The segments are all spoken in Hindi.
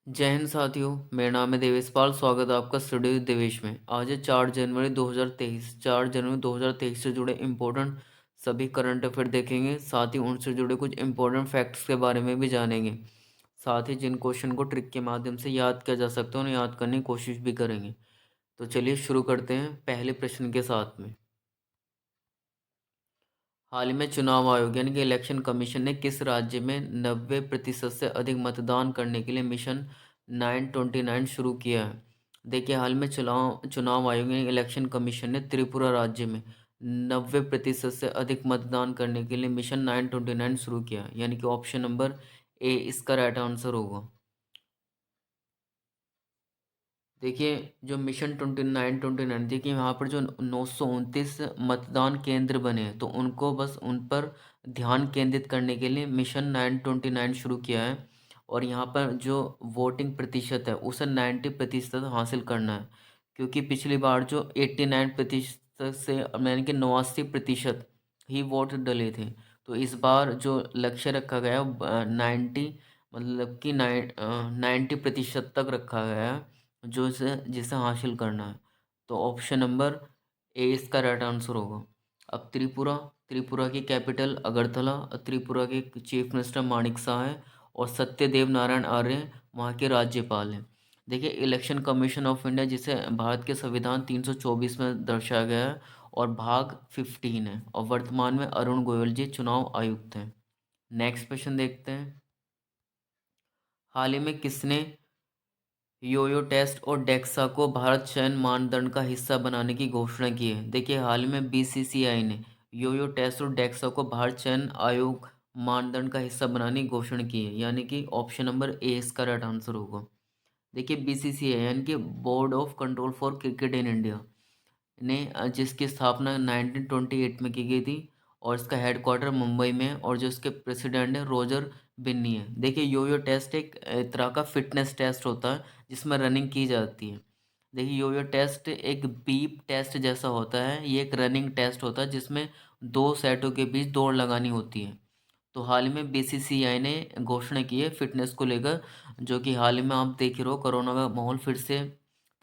जय हिंद साथियों। मेरा नाम है देवेश पाल। स्वागत है आपका स्टूडियो विद देवेश में। आज है 4 जनवरी 2023। 4 जनवरी 2023 से जुड़े इम्पोर्टेंट सभी करंट अफेयर देखेंगे। साथ ही उनसे जुड़े कुछ इम्पोर्टेंट फैक्ट्स के बारे में भी जानेंगे। साथ ही जिन क्वेश्चन को ट्रिक के माध्यम से याद किया जा सकता है उन्हें याद करने की कोशिश भी करेंगे। तो चलिए शुरू करते हैं पहले प्रश्न के साथ में। हाल ही में चुनाव आयोग यानी कि इलेक्शन कमीशन ने किस राज्य में 90% से अधिक मतदान करने के लिए मिशन 929 शुरू किया है? देखिए, हाल में चुनाव चुनाव आयोग यानी इलेक्शन कमीशन ने त्रिपुरा राज्य में 90% से अधिक मतदान करने के लिए मिशन 929 शुरू किया है, यानी कि ऑप्शन नंबर ए इसका राइट आंसर होगा। देखिए, जो मिशन 29 देखिए यहाँ पर जो 929 मतदान केंद्र बने हैं तो उनको बस उन पर ध्यान केंद्रित करने के लिए मिशन 929 शुरू किया है। और यहाँ पर जो वोटिंग प्रतिशत है उसे 90% हासिल करना है, क्योंकि पिछली बार जो 89% से यानी कि 89% ही वोट डले थे। तो इस बार जो लक्ष्य रखा गया है 90, मतलब कि 90% तक रखा गया है, जो इसे जिसे हासिल करना है। तो ऑप्शन नंबर ए इसका राइट आंसर होगा। अब त्रिपुरा त्रिपुरा की कैपिटल अगरतला, त्रिपुरा के चीफ मिनिस्टर मानिक शाह हैं और सत्यदेव नारायण आर्य वहाँ के राज्यपाल हैं। देखिए, इलेक्शन कमीशन ऑफ इंडिया जिसे भारत के संविधान 324 में दर्शाया गया है और भाग 15 है, और वर्तमान में अरुण गोयल जी चुनाव आयुक्त हैं। नेक्स्ट क्वेश्चन देखते हैं। हाल ही में किसने योयो टेस्ट और डेक्सा को भारत चयन मानदंड का हिस्सा बनाने की घोषणा की है? देखिए, हाल में बीसीसीआई ने योयो टेस्ट और डेक्सा को भारत चयन आयोग मानदंड का हिस्सा बनाने की घोषणा की है, यानी कि ऑप्शन नंबर ए इसका राइट आंसर होगा। देखिए, बीसीसीआई यानी कि board of control for cricket in India ने जिसकी स्थापना 1928 में की गई थी और इसका हेडक्वार्टर मुंबई में है, और जो इसके प्रेसिडेंट है रोजर बिन्नी है। देखिए, योयो टेस्ट एक तरह का फिटनेस टेस्ट होता है जिसमें रनिंग की जाती है। देखिए, योयो टेस्ट एक बीप टेस्ट जैसा होता है, ये एक रनिंग टेस्ट होता है जिसमें दो सेटों के बीच दौड़ लगानी होती है। तो हाल ही में बीसीसीआई ने घोषणा की है फिटनेस को लेकर, जो कि हाल ही में आप देख ही रहो, कोरोना का माहौल फिर से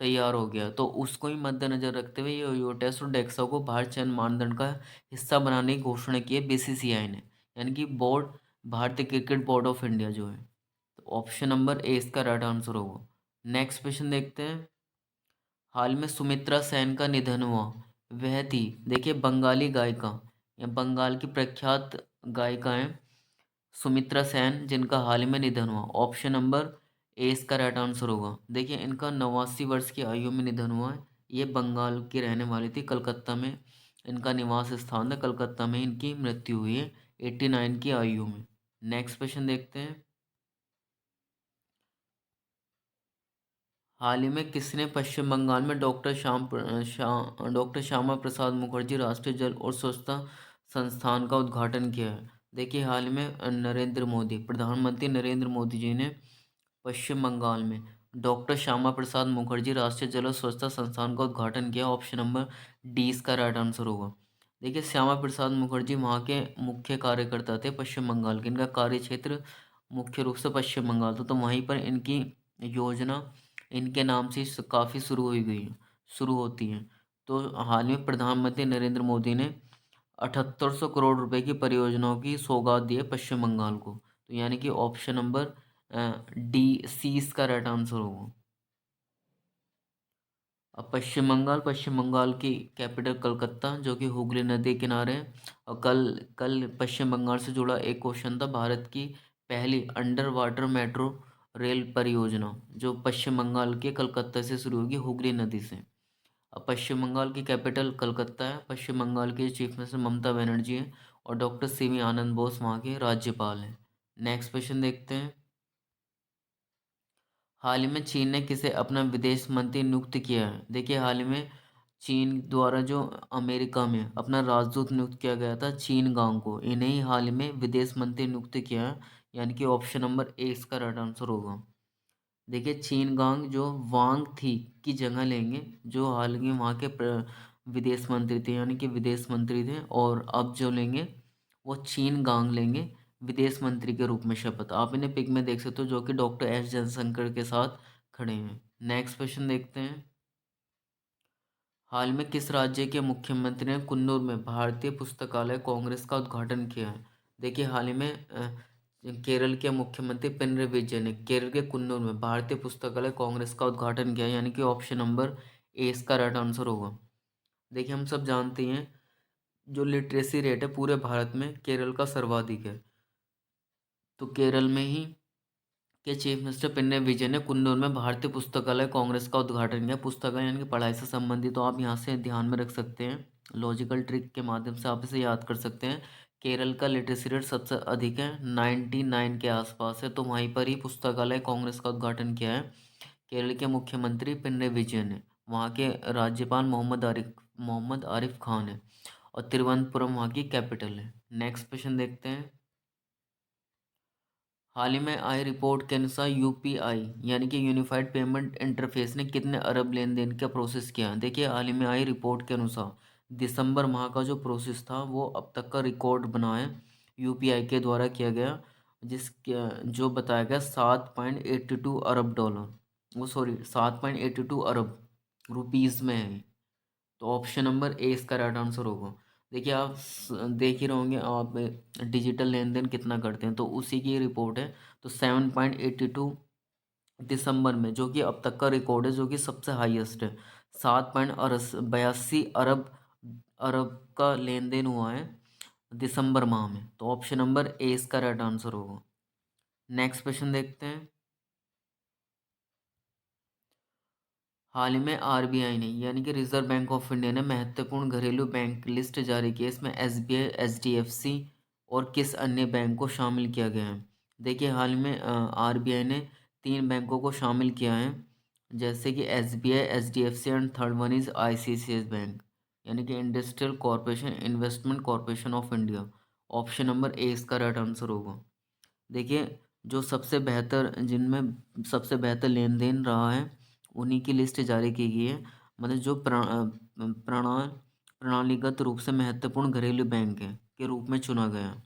तैयार हो गया, तो उसको ही मद्देनजर रखते हुए ये यो टेस्ट और डेक्सा को भारत चयन मानदंड का हिस्सा बनाने की घोषणा की है बीसीसीआई ने, यानी कि बोर्ड, भारतीय क्रिकेट बोर्ड ऑफ इंडिया जो है। तो ऑप्शन नंबर ए इसका राइट आंसर होगा। नेक्स्ट क्वेश्चन देखते हैं। हाल में सुमित्रा सेन का निधन हुआ, वह थी, देखिए, बंगाली गायिका या बंगाल की प्रख्यात गायिका हैं सुमित्रा सेन, जिनका हाल ही में निधन हुआ। ऑप्शन नंबर ए इसका राइट आंसर होगा। देखिए, इनका 89 वर्ष की आयु में निधन हुआ है। ये बंगाल की रहने वाली थी, कलकत्ता में इनका निवास स्थान है, कलकत्ता में इनकी मृत्यु हुई है 89 की आयु में। नेक्स्ट क्वेश्चन देखते हैं। हाल ही में किसने पश्चिम बंगाल में डॉक्टर श्यामा प्रसाद मुखर्जी राष्ट्रीय जल और स्वच्छता संस्थान का उद्घाटन किया है? देखिए, हाल ही में नरेंद्र मोदी, प्रधानमंत्री नरेंद्र मोदी जी ने पश्चिम बंगाल में डॉक्टर श्यामा प्रसाद मुखर्जी राष्ट्रीय जल और स्वच्छता संस्थान का उद्घाटन किया। ऑप्शन नंबर डी इसका राइट आंसर होगा। देखिए, श्यामा प्रसाद मुखर्जी वहाँ के मुख्य कार्यकर्ता थे पश्चिम बंगाल के। इनका कार्य क्षेत्र मुख्य रूप से पश्चिम बंगाल था, तो वहीं पर इनकी योजना इनके नाम से काफ़ी शुरू होती हैं। तो हाल में प्रधानमंत्री नरेंद्र मोदी ने 7800 करोड़ रुपए की परियोजनाओं की सौगात दी है पश्चिम बंगाल को। तो यानी कि ऑप्शन नंबर डी सी इसका राइट आंसर होगा। अब पश्चिम बंगाल की कैपिटल कलकत्ता, जो कि हुगली नदी के किनारे है। और कल कल पश्चिम बंगाल से जुड़ा एक क्वेश्चन था, भारत की पहली अंडर वाटर मेट्रो रेल परियोजना जो पश्चिम बंगाल के कलकत्ता से शुरू होगी, हुगली नदी से। अब पश्चिम बंगाल की कैपिटल कलकत्ता है। पश्चिम बंगाल के चीफ मिनिस्टर ममता बनर्जी हैं और डॉक्टर सी वी आनंद बोस वहाँ के राज्यपाल हैं। नेक्स्ट क्वेश्चन देखते हैं। हाल ही में चीन ने किसे अपना विदेश मंत्री नियुक्त किया है? देखिए, हाल ही में चीन द्वारा जो अमेरिका में अपना राजदूत नियुक्त किया गया था, चीन गांग को, इन्हें ही हाल ही में विदेश मंत्री नियुक्त किया है, यानी कि ऑप्शन नंबर ए इसका राइट आंसर होगा। देखिए, चीन गांग जो वांग थी की जगह लेंगे, जो हाल ही में वहाँ के विदेश मंत्री थे, यानी कि विदेश मंत्री थे, और अब जो लेंगे वो चीन गांग लेंगे, विदेश मंत्री के रूप में शपथ। आप इन्हें पिक में देख सकते हो, जो कि डॉक्टर एस जयशंकर के साथ खड़े हैं। नेक्स्ट क्वेश्चन देखते हैं। हाल में किस राज्य के मुख्यमंत्री ने कुन्नूर में भारतीय पुस्तकालय कांग्रेस का उद्घाटन किया है? देखिए, हाल ही में केरल के मुख्यमंत्री पिनराई विजयन ने केरल के कुन्नूर में भारतीय पुस्तकालय कांग्रेस का उद्घाटन किया है, यानी कि ऑप्शन नंबर ए इसका राइट आंसर होगा। देखिए, हम सब जानते हैं जो लिटरेसी रेट है पूरे भारत में केरल का सर्वाधिक है। तो केरल में ही के चीफ मिनिस्टर पिनराई विजयन ने कुन्नूर में भारतीय पुस्तकालय कांग्रेस का उद्घाटन किया। पुस्तकालय यानी कि पढ़ाई से संबंधित, तो आप यहाँ से ध्यान में रख सकते हैं। लॉजिकल ट्रिक के माध्यम से आप इसे याद कर सकते हैं। केरल का लिटरेसी रेट सबसे अधिक है, 99 के आसपास है, तो वहीं पर ही पुस्तकालय कांग्रेस का उद्घाटन किया है केरल के मुख्यमंत्री पिनराई विजयन ने। वहाँ के राज्यपाल मोहम्मद आरिफ खान है, और तिरुवनंतपुरम वहाँ की कैपिटल है। नेक्स्ट क्वेश्चन देखते हैं। हाल ही में आई रिपोर्ट के अनुसार यूपीआई यानी कि यूनिफाइड पेमेंट इंटरफेस ने कितने अरब लेन देन का प्रोसेस किया? देखिए, हाल ही में आई रिपोर्ट के अनुसार दिसंबर माह का जो प्रोसेस था वो अब तक का रिकॉर्ड बना है, यूपीआई के द्वारा किया गया, जिसके जो बताया गया 7.82 अरब डॉलर, वो सॉरी 7.82 अरब रुपीज़ में है। तो ऑप्शन नंबर ए इसका राइट आंसर होगा। देखिए, आप देख ही रहे होंगे, आप डिजिटल लेन देन कितना करते हैं, तो उसी की रिपोर्ट है। तो 7.82 दिसंबर में, जो कि अब तक का रिकॉर्ड है, जो कि सबसे हाईएस्ट है, 7.82 अरब अरब का लेन देन हुआ है दिसंबर माह में। तो ऑप्शन नंबर ए इसका राइट आंसर होगा। नेक्स्ट क्वेश्चन देखते हैं। हाल ही में आरबीआई ने यानी कि रिजर्व बैंक ऑफ इंडिया ने महत्वपूर्ण घरेलू बैंक लिस्ट जारी की है। इसमें एसबीआई, एचडीएफसी और किस अन्य बैंक को शामिल किया गया है? देखिए, हाल में आरबीआई ने 3 बैंकों को शामिल किया है, जैसे कि SBI, HDFC and third one is ICICI bank, यानी कि industrial corporation investment corporation of India. Option number A इसका राइट आंसर होगा। देखिए, जो सबसे बेहतर जिनमें सबसे बेहतर लेन देन रहा है उन्हीं की लिस्ट जारी की गई है। मतलब जो प्रणालीगत रूप से महत्वपूर्ण घरेलू बैंक है के रूप में चुना गया,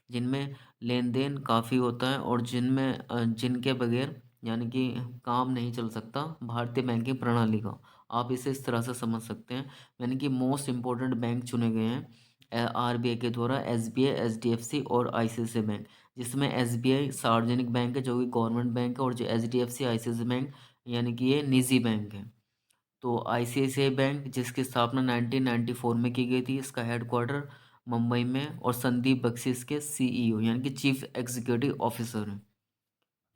जिनमें लेन देन काफ़ी होता है और जिनके बगैर यानी कि काम नहीं चल सकता भारतीय बैंकिंग प्रणाली का। आप इसे इस तरह से समझ सकते हैं, यानी कि मोस्ट इम्पोर्टेंट बैंक चुने गए हैं आरबीआई के द्वारा, एसबीआई, एचडीएफसी और आईसीआईसीआई बैंक, जिसमें एसबीआई सार्वजनिक बैंक है जो कि गवर्नमेंट बैंक है, और जो एचडीएफसी, आईसीआईसीआई बैंक यानी कि ये निजी बैंक है। तो आईसीआईसीआई बैंक जिसकी स्थापना 1994 में की गई थी, इसका हेडक्वार्टर मुंबई में, और संदीप बख्शी इसके सीईओ यानी कि चीफ एग्जीक्यूटिव ऑफिसर हैं।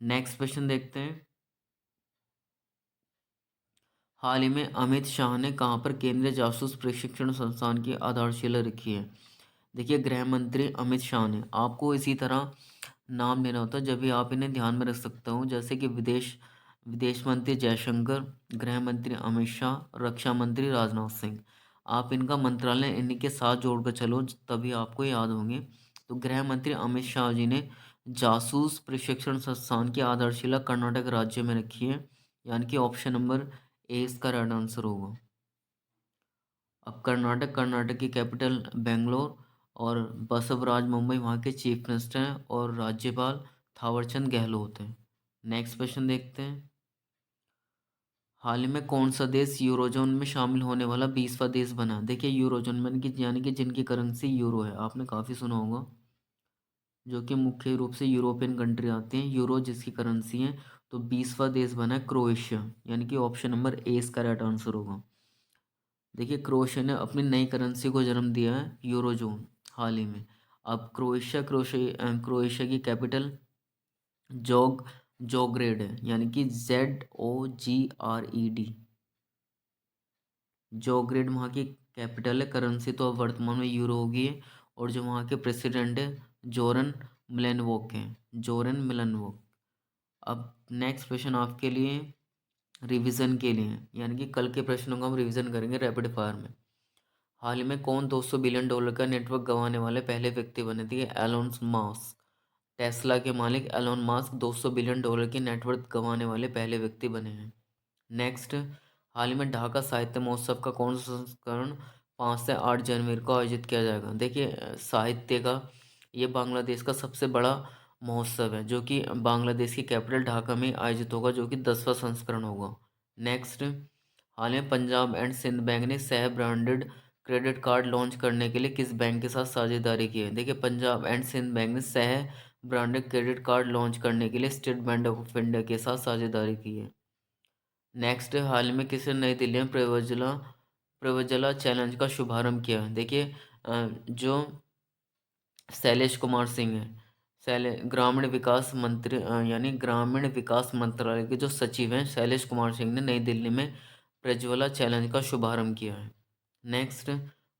नेक्स्ट क्वेश्चन देखते हैं। हाल ही में अमित शाह ने कहाँ पर केंद्रीय जासूस प्रशिक्षण संस्थान की आधारशिला रखी है? देखिए, गृह मंत्री अमित शाह ने, आपको इसी तरह नाम लेना होता है जब भी आप इन्हें ध्यान में रख सकता हूँ, जैसे कि विदेश विदेश मंत्री जयशंकर, गृह मंत्री अमित शाह, रक्षा मंत्री राजनाथ सिंह। आप इनका मंत्रालय इन्हीं के साथ जोड़कर चलो, तभी आपको याद होंगे। तो गृह मंत्री अमित शाह जी ने जासूस प्रशिक्षण संस्थान की आधारशिला कर्नाटक राज्य में रखी है, यानी कि ऑप्शन नंबर ए इसका राइट आंसर होगा। अब कर्नाटक की कैपिटल बेंगलोर, और बसवराज मुंबई वहाँ के चीफ मिनिस्टर हैं, और राज्यपाल थावरचंद गहलोत हैं। नेक्स्ट क्वेश्चन देखते हैं। हाल ही में कौन सा देश यूरोजोन में शामिल होने वाला 20वां देश बना? देखिए, यूरोजोन में यानी कि जिनकी करेंसी यूरो है, आपने काफ़ी सुना होगा, जो कि मुख्य रूप से यूरोपियन कंट्री आते हैं, यूरो जिसकी करेंसी है। तो 20वां देश बना है क्रोएशिया, यानी कि ऑप्शन नंबर ए इसका राइट आंसर होगा। देखिए, क्रोएशिया ने अपनी नई करेंसी को जन्म दिया है, यूरोजोन, हाल ही में। अब क्रोएशिया की कैपिटल जोग्रेड है, यानी कि ZOGRED। जोग्रेड वहाँ की कैपिटल है। करेंसी तो अब वर्तमान में यूरो हो गई है, और जो वहाँ के प्रेसिडेंट है जोरन मिलेनवोक हैं, जोरन मिलनवोक। अब नेक्स्ट क्वेश्चन आपके लिए रिवीजन के लिए है, यानी कि कल के प्रश्नों को हम रिवीजन करेंगे रैपिड फायर में। हाल ही में कौन 200 बिलियन डॉलर का नेटवर्क गंवाने वाले पहले व्यक्ति बने थे? एलोन मास्क, टेस्ला के मालिक एलोन मास्क 200 बिलियन डॉलर की नेटवर्थ गंवाने वाले पहले व्यक्ति बने हैं। नेक्स्ट, हाल ही में ढाका साहित्य महोत्सव का कौन सा संस्करण 5 से 8 जनवरी को आयोजित किया जाएगा? देखिए, साहित्य का ये बांग्लादेश का सबसे बड़ा महोत्सव है जो कि बांग्लादेश की कैपिटल ढाका में आयोजित होगा, जो कि 10वां संस्करण होगा। नेक्स्ट, हाल में पंजाब एंड सिंध बैंक ने सह ब्रांडेड क्रेडिट कार्ड लॉन्च करने के लिए किस बैंक के साथ साझेदारी की है? देखिए, पंजाब एंड सिंध बैंक ने सह ब्रांडेड क्रेडिट कार्ड लॉन्च करने के लिए स्टेट बैंक ऑफ इंडिया के साथ साझेदारी की है। नेक्स्ट, हाल में किसने नई दिल्ली में प्रवज्वला चैलेंज का शुभारंभ किया? देखिए, जो शैलेश कुमार सिंह है, शैले ग्रामीण विकास मंत्री यानी ग्रामीण विकास मंत्रालय के जो सचिव हैं शैलेश कुमार सिंह ने नई दिल्ली में प्रज्वला चैलेंज का शुभारंभ किया है। नेक्स्ट,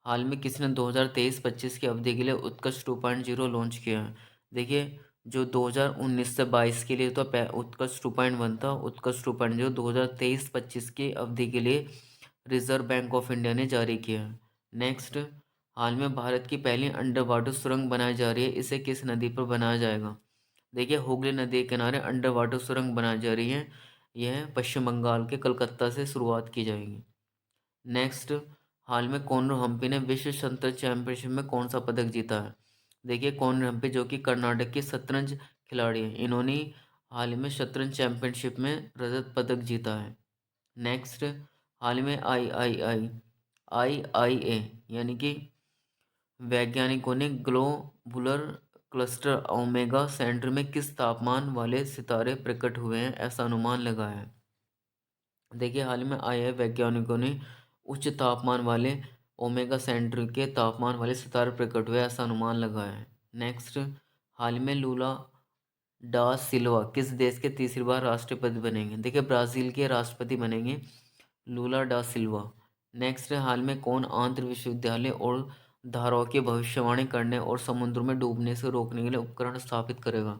हाल में किसने 2023-25 की अवधि के लिए उत्कर्ष 2.0 लॉन्च किया है? देखिए, जो 2019 से 22 के लिए तो उत्कर्ष 2.1 था। उत्कर्ष 2.0 2023-25 की अवधि के लिए रिजर्व बैंक ऑफ इंडिया ने जारी किया है। नेक्स्ट, हाल में भारत की पहली अंडर वाटर सुरंग बनाई जा रही है, इसे किस नदी पर बनाया जाएगा? देखिए, हुगली नदी के किनारे अंडर वाटर सुरंग बनाई जा रही है। यह पश्चिम बंगाल के कलकत्ता से शुरुआत की जाएगी। नेक्स्ट, हाल में कॉनर हम्पी ने विश्व शतरंज चैंपियनशिप में कौन सा पदक जीता है? देखिए, कॉनर हम्पी जो कि कर्नाटक के शतरंज खिलाड़ी हैं, इन्होंने हाल ही में शतरंज चैंपियनशिप में रजत पदक जीता है। नेक्स्ट, हाल में आई यानी कि वैज्ञानिकों ने ग्लोबुलर क्लस्टर ओमेगा सेंटर में किस तापमान वाले सितारे प्रकट हुए हैं ऐसा अनुमान लगाया है? देखिए, हाल में आए वैज्ञानिकों ने उच्च तापमान वाले ओमेगा सेंटर के तापमान वाले सितारे प्रकट हुए ऐसा अनुमान लगाया है। नेक्स्ट, हाल में लूला डा सिल्वा किस देश के तीसरी बार राष्ट्रपति बनेंगे? देखिए, ब्राज़ील के राष्ट्रपति बनेंगे लूला डा सिल्वा। नेक्स्ट, हाल में कौन आंतर विश्वविद्यालय और धाराओं की भविष्यवाणी करने और समुद्र में डूबने से रोकने के लिए उपकरण स्थापित करेगा?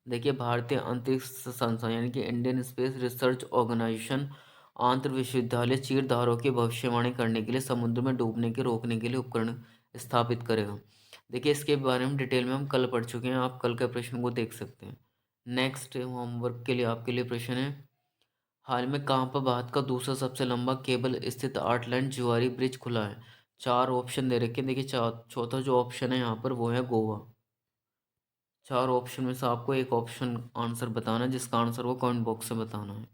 देखिए, भारतीय अंतरिक्ष संस्थान यानी कि इंडियन स्पेस रिसर्च ऑर्गेनाइजेशन आंतर विश्वविद्यालय चीर धाराओं की भविष्यवाणी करने के लिए समुद्र में डूबने के रोकने के लिए उपकरण स्थापित करेगा। देखिए, इसके बारे में डिटेल में हम कल पढ़ चुके हैं, आप कल के प्रश्न को देख सकते हैं। नेक्स्ट, होमवर्क के लिए आपके लिए प्रश्न है, हाल में कहाँ पर भारत का दूसरा सबसे लंबा केबल स्थित 8 लाइन जुआरी ब्रिज खुला है? चार ऑप्शन दे रखे हैं। देखिए, चौथा जो ऑप्शन है यहाँ पर वो है गोवा। चार ऑप्शन में से आपको एक ऑप्शन आंसर बताना है, जिसका आंसर वो कमेंट बॉक्स में बताना है।